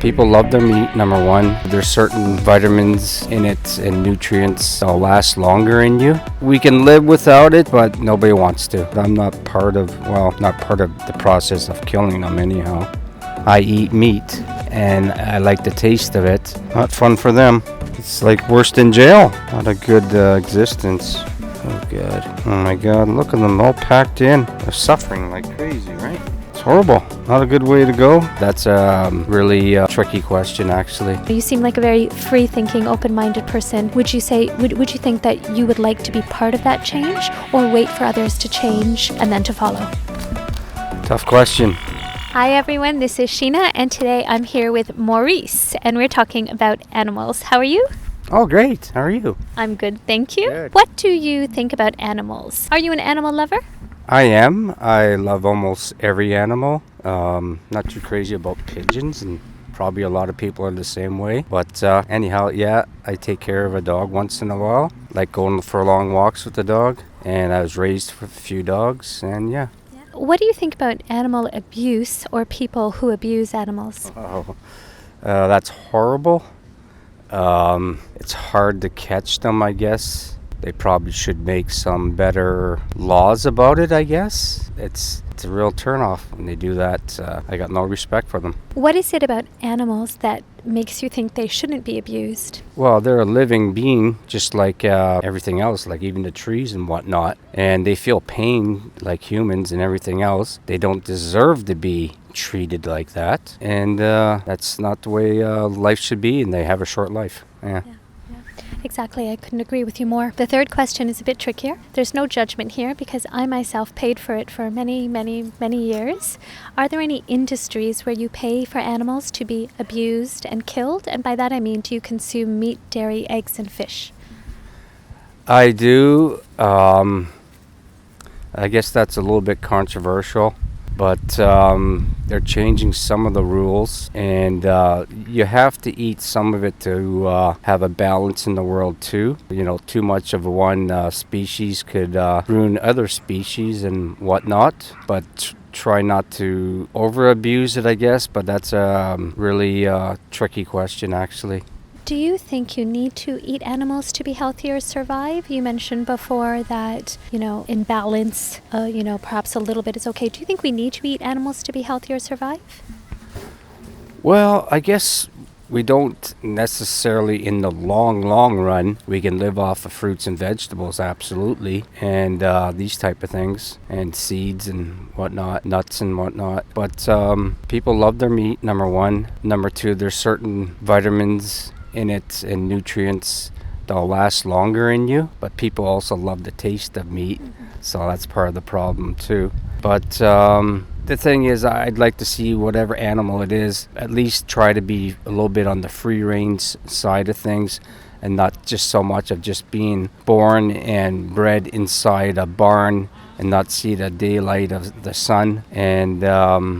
People love their meat, number one. There's certain vitamins in it and nutrients that'll last longer in you. We can live without it, but nobody wants to. I'm not part of the process of killing them anyhow. I eat meat and I like the taste of it. Not fun for them. It's like worse than jail. Not a good existence. Oh God. Oh my God, look at them all packed in. They're suffering like crazy, right? It's horrible. Not a good way to go. That's a really tricky question, actually. You seem like a very free-thinking, open-minded person. Would you think that you would like to be part of that change, or wait for others to change and then to follow? Tough question. Hi everyone, this is Sheena, and today I'm here with Maurice, and we're talking about animals. How are you? Oh, great. How are you? I'm good, thank you. Good. What do you think about animals? Are you an animal lover? I am. I love almost every animal. Not too crazy about pigeons, and probably a lot of people are the same way. But anyhow, yeah, I take care of a dog once in a while. Like going for long walks with the dog. And I was raised with a few dogs, and yeah. What do you think about animal abuse or people who abuse animals? Oh, that's horrible. It's hard to catch them, I guess. They probably should make some better laws about it, I guess. It's a real turnoff when they do that. I got no respect for them. What is it about animals that makes you think they shouldn't be abused? Well, they're a living being, just like everything else, like even the trees and whatnot. And they feel pain like humans and everything else. They don't deserve to be treated like that. And that's not the way life should be, and they have a short life. Yeah. Exactly, I couldn't agree with you more. The third question is a bit trickier. There's no judgment here because I myself paid for it for many, many, many years. Are there any industries where you pay for animals to be abused and killed? And by that I mean, do you consume meat, dairy, eggs, and fish? I do. I guess that's a little bit controversial. But they're changing some of the rules, and you have to eat some of it to have a balance in the world too. You know, too much of one species could ruin other species and whatnot, but try not to over-abuse it, I guess, but that's a really tricky question, actually. Do you think you need to eat animals to be healthy or survive? You mentioned before that, in balance, perhaps a little bit is okay. Do you think we need to eat animals to be healthy or survive? Well, I guess we don't necessarily in the long run. We can live off of fruits and vegetables, absolutely, and these type of things, and seeds and whatnot, nuts and whatnot. But people love their meat, number one. Number two, there's certain vitamins in it and nutrients that'll last longer in you, but people also love the taste of meat, so that's part of the problem too. But the thing is, I'd like to see whatever animal it is at least try to be a little bit on the free range side of things, and not just so much of just being born and bred inside a barn and not see the daylight of the sun. And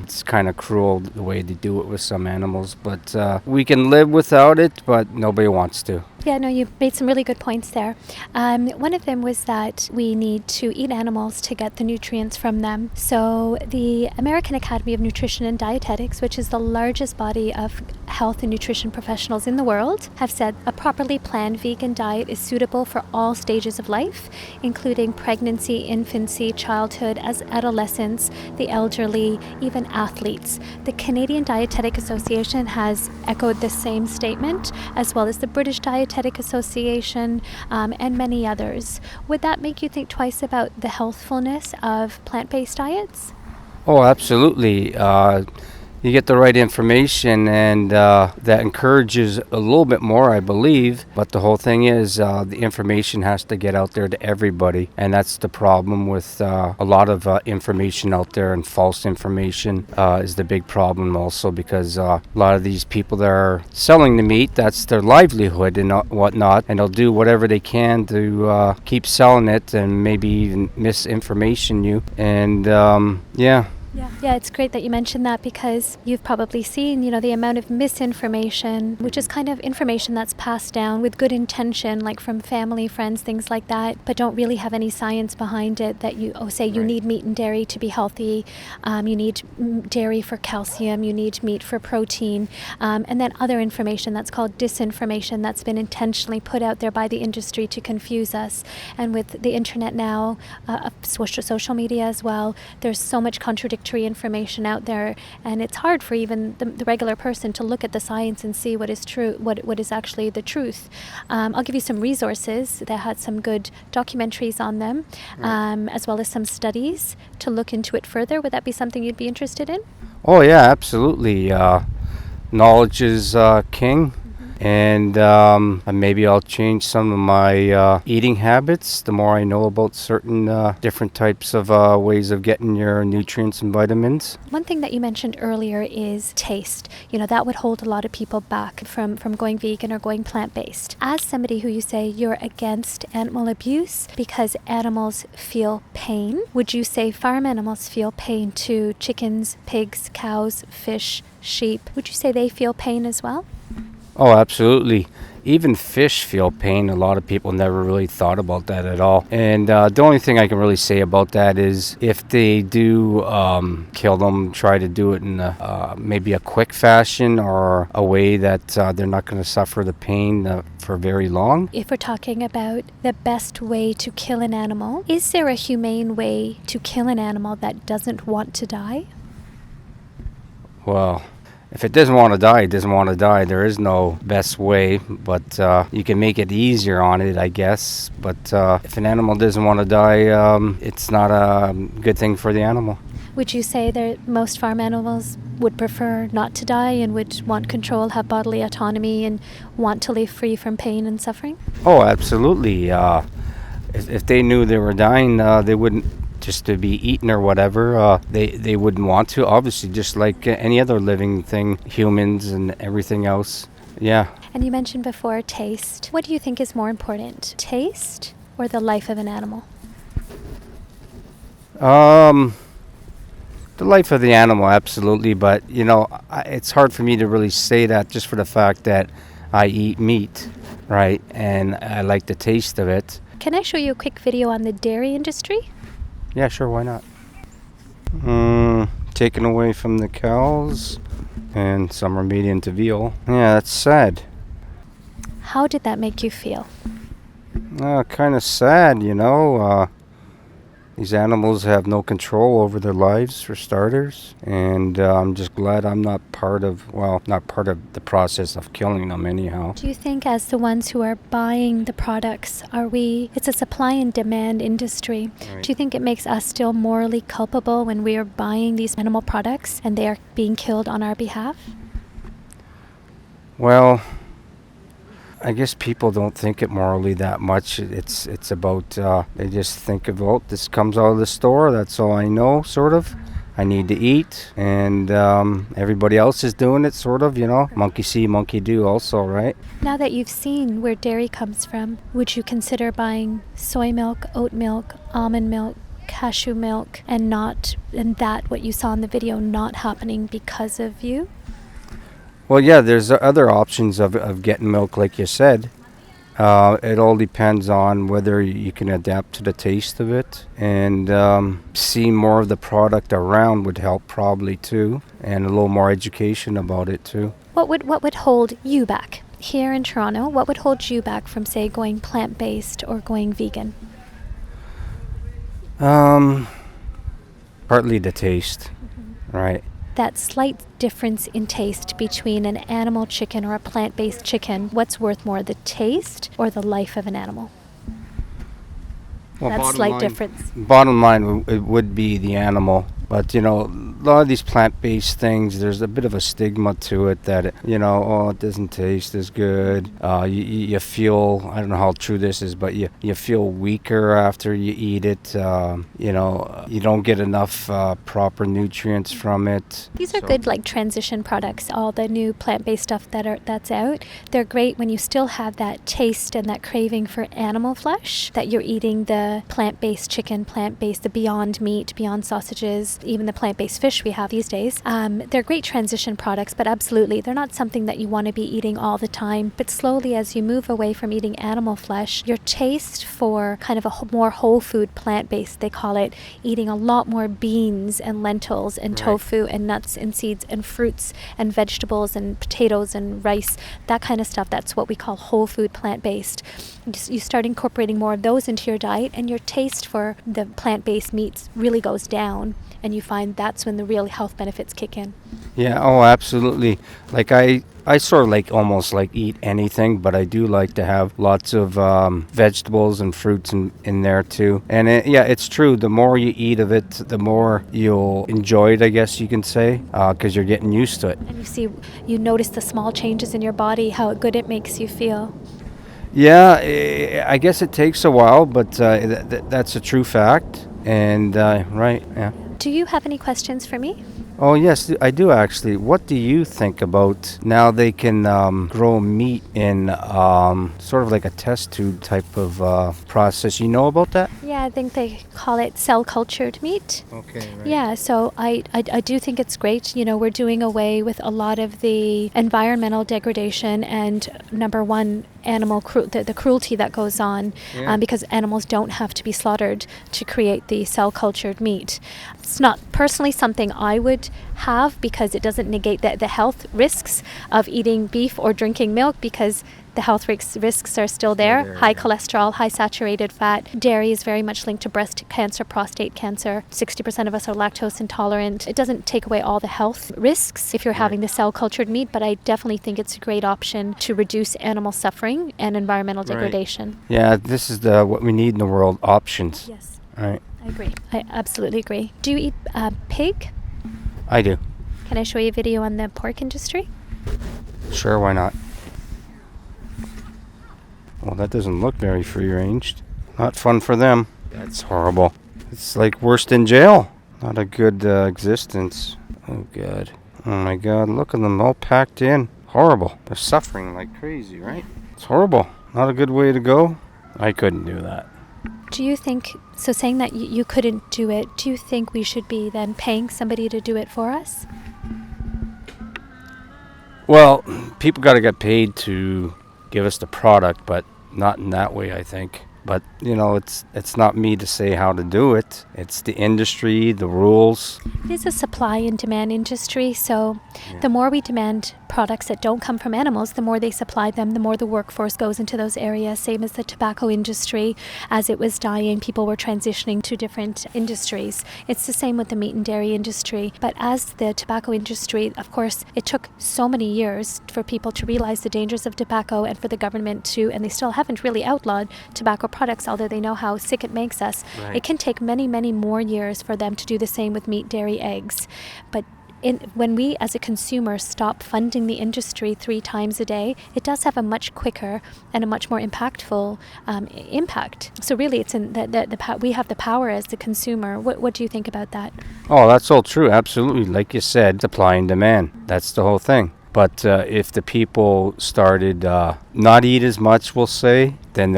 it's kind of cruel the way they do it with some animals, but we can live without it, but nobody wants to. Yeah, no, you made some really good points there. One of them was that we need to eat animals to get the nutrients from them. So the American Academy of Nutrition and Dietetics, which is the largest body of health and nutrition professionals in the world, have said a properly planned vegan diet is suitable for all stages of life, including pregnancy, infancy, childhood, as adolescents, the elderly, even athletes. The Canadian Dietetic Association has echoed the same statement, as well as the British Dietetic Association and many others. Would that make you think twice about the healthfulness of plant-based diets? Oh, absolutely. You get the right information, and that encourages a little bit more, I believe. But the whole thing is the information has to get out there to everybody, and that's the problem with a lot of information out there, and false information is the big problem also, because a lot of these people that are selling the meat, that's their livelihood and whatnot, and they'll do whatever they can to keep selling it and maybe even misinformation you. And yeah, Yeah, it's great that you mentioned that because you've probably seen, the amount of misinformation, which is kind of information that's passed down with good intention, like from family, friends, things like that, but don't really have any science behind it that you Right. need meat and dairy to be healthy, you need dairy for calcium, you need meat for protein, and then other information that's called disinformation that's been intentionally put out there by the industry to confuse us. And with the internet now, social media as well, there's so much contradictory information out there, and it's hard for even the regular person to look at the science and see what is true, what is actually the truth. I'll give you some resources that had some good documentaries on them, as well as some studies to look into it further. Would that be something you'd be interested in? Oh yeah, absolutely. Knowledge is king, and maybe I'll change some of my eating habits the more I know about certain different types of ways of getting your nutrients and vitamins. One thing that you mentioned earlier is taste. That would hold a lot of people back from going vegan or going plant-based. As somebody who you say you're against animal abuse because animals feel pain, would you say farm animals feel pain too? Chickens, pigs, cows, fish, sheep, would you say they feel pain as well? Oh, absolutely. Even fish feel pain. A lot of people never really thought about that at all. And the only thing I can really say about that is if they do kill them, try to do it in maybe a quick fashion or a way that they're not going to suffer the pain for very long. If we're talking about the best way to kill an animal, is there a humane way to kill an animal that doesn't want to die? Well, if it doesn't want to die, it doesn't want to die. There is no best way, but you can make it easier on it, I guess. But if an animal doesn't want to die, it's not a good thing for the animal. Would you say that most farm animals would prefer not to die and would want control, have bodily autonomy, and want to live free from pain and suffering? Oh, absolutely. If they knew they were dying, they wouldn't just to be eaten or whatever. They wouldn't want to, obviously, just like any other living thing, humans and everything else. Yeah. And you mentioned before taste. What do you think is more important, taste or the life of an animal? The life of the animal, absolutely, but it's hard for me to really say that just for the fact that I eat meat, right, and I like the taste of it. Can I show you a quick video on the dairy industry? Yeah, sure, why not? Taken away from the cows, and some are made into veal. Yeah, that's sad. How did that make you feel? Kind of sad, These animals have no control over their lives, for starters, and I'm just glad I'm not part of the process of killing them anyhow. Do you think as the ones who are buying the products, it's a supply and demand industry. Right. Do you think it makes us still morally culpable when we are buying these animal products and they are being killed on our behalf? Well, I guess people don't think it morally that much. It's about, they just think of, this comes out of the store, that's all I know, sort of. I need to eat, and everybody else is doing it, sort of, Monkey see, monkey do also, right? Now that you've seen where dairy comes from, would you consider buying soy milk, oat milk, almond milk, cashew milk, and what you saw in the video not happening because of you? Well, yeah, there's other options of getting milk, like you said. It all depends on whether you can adapt to the taste of it, and seeing more of the product around would help probably too, and a little more education about it too. What would hold you back here in Toronto? What would hold you back from, say, going plant-based or going vegan? Partly the taste, right? That slight difference in taste between an animal chicken or a plant-based chicken, what's worth more, the taste or the life of an animal? Well, that slight difference. Bottom line, it would be the animal. But, a lot of these plant-based things, there's a bit of a stigma to it that, it doesn't taste as good. You feel, I don't know how true this is, but you feel weaker after you eat it. You don't get enough proper nutrients from it. These are good, transition products, all the new plant-based stuff that's out. They're great when you still have that taste and that craving for animal flesh, that you're eating the plant-based chicken, the Beyond Meat, Beyond sausages, even the plant-based fish we have these days. They're great transition products, but absolutely, they're not something that you want to be eating all the time. But slowly, as you move away from eating animal flesh, your taste for kind of a more whole food, plant-based, they call it, eating a lot more beans and lentils and tofu and nuts and seeds and fruits and vegetables and potatoes and rice, that kind of stuff. That's what we call whole food, plant-based. You start incorporating more of those into your diet, and your taste for the plant-based meats really goes down, and you find that's when the real health benefits kick in. Yeah, oh, absolutely. Like I sort of like almost like eat anything, but I do like to have lots of vegetables and fruits in there too. And it's true. The more you eat of it, the more you'll enjoy it, I guess you can say, because you're getting used to it. And you notice the small changes in your body, how good it makes you feel. Yeah, I guess it takes a while, but that's a true fact. And right, yeah. Do you have any questions for me? Oh, yes, I do actually. What do you think about now they can grow meat in sort of like a test tube type of process? You know about that? Yeah, I think they call it cell cultured meat. Okay, right. Yeah, so I do think it's great. You know, we're doing away with a lot of the environmental degradation and, number one, the cruelty that goes on, because animals don't have to be slaughtered to create the cell cultured meat. It's not personally something I would have, because it doesn't negate the health risks of eating beef or drinking milk, because the health risks are still there. High cholesterol, high saturated fat. Dairy is very much linked to breast cancer, prostate cancer. 60% of us are lactose intolerant. It doesn't take away all the health risks if you're having the cell cultured meat, but I definitely think it's a great option to reduce animal suffering and environmental degradation. Yeah, this is what we need in the world, options. Yes. Right. I agree. I absolutely agree. Do you eat pig? I do. Can I show you a video on the pork industry? Sure, why not? Well, that doesn't look very free-ranged. Not fun for them. That's horrible. It's like worse than jail. Not a good existence. Oh, God. Oh, my God. Look at them all packed in. Horrible. They're suffering like crazy, right? It's horrible. Not a good way to go. I couldn't do that. Do you think, so saying that you couldn't do it, do you think we should be then paying somebody to do it for us? Well, people got to get paid to give us the product, but not in that way, I think. But, you know, it's not me to say how to do it. It's the industry, the rules. It is a supply and demand industry, so the more we demand products that don't come from animals, the more they supply them, the more the workforce goes into those areas. Same as the tobacco industry. As it was dying, people were transitioning to different industries. It's the same with the meat and dairy industry. But as the tobacco industry, of course, it took so many years for people to realize the dangers of tobacco and for the government to, and they still haven't really outlawed tobacco products, although they know how sick it makes us. Right. It can take many, many more years for them to do the same with meat, dairy, eggs. But when we as a consumer stop funding the industry 3 times a day, it does have a much quicker and a much more impactful impact. So really, it's in we have the power as the consumer. What do you think about that? Oh, that's all true. Absolutely. Like you said, supply and demand. That's the whole thing. But if the people started not eat as much, we'll say, then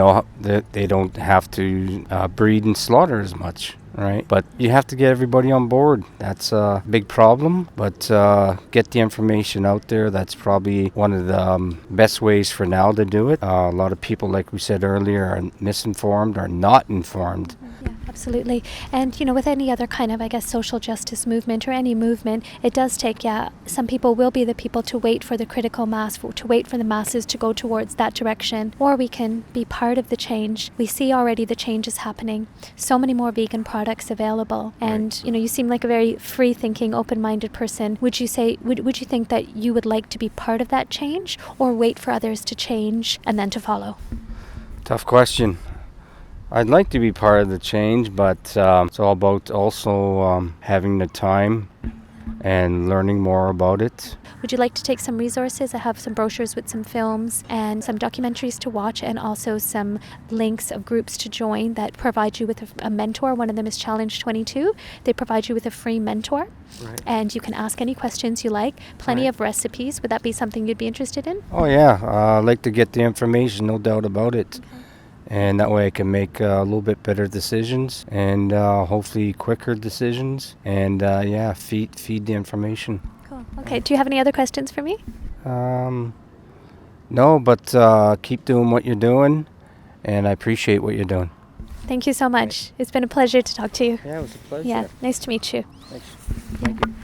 they don't have to breed and slaughter as much, right? But you have to get everybody on board. That's a big problem. But get the information out there. That's probably one of the best ways for now to do it. A lot of people, like we said earlier, are misinformed or not informed. Yeah, absolutely. And, you know, with any other kind of, I guess, social justice movement or any movement, it does take, some people will be the people to wait for the critical mass, to wait for the masses to go towards that direction, or we can be part of the change. We see already the change is happening. So many more vegan products available. And, you know, you seem like a very free-thinking, open-minded person. Would you say, would you think that you would like to be part of that change, or wait for others to change and then to follow? Tough question. I'd like to be part of the change, but it's all about also having the time and learning more about it. Would you like to take some resources? I have some brochures with some films and some documentaries to watch, and also some links of groups to join that provide you with a mentor. One of them is Challenge 22. They provide you with a free mentor. Right. And you can ask any questions you like. Plenty of recipes. Would that be something you'd be interested in? Oh, yeah. I'd like to get the information, no doubt about it. and that way I can make a little bit better decisions and hopefully quicker decisions, and feed the information. Cool. Okay, do you have any other questions for me? No, but keep doing what you're doing, and I appreciate what you're doing. Thank you so much. It's been a pleasure to talk to you. Yeah, it was a pleasure. Yeah, nice to meet you. Thanks. Thank you.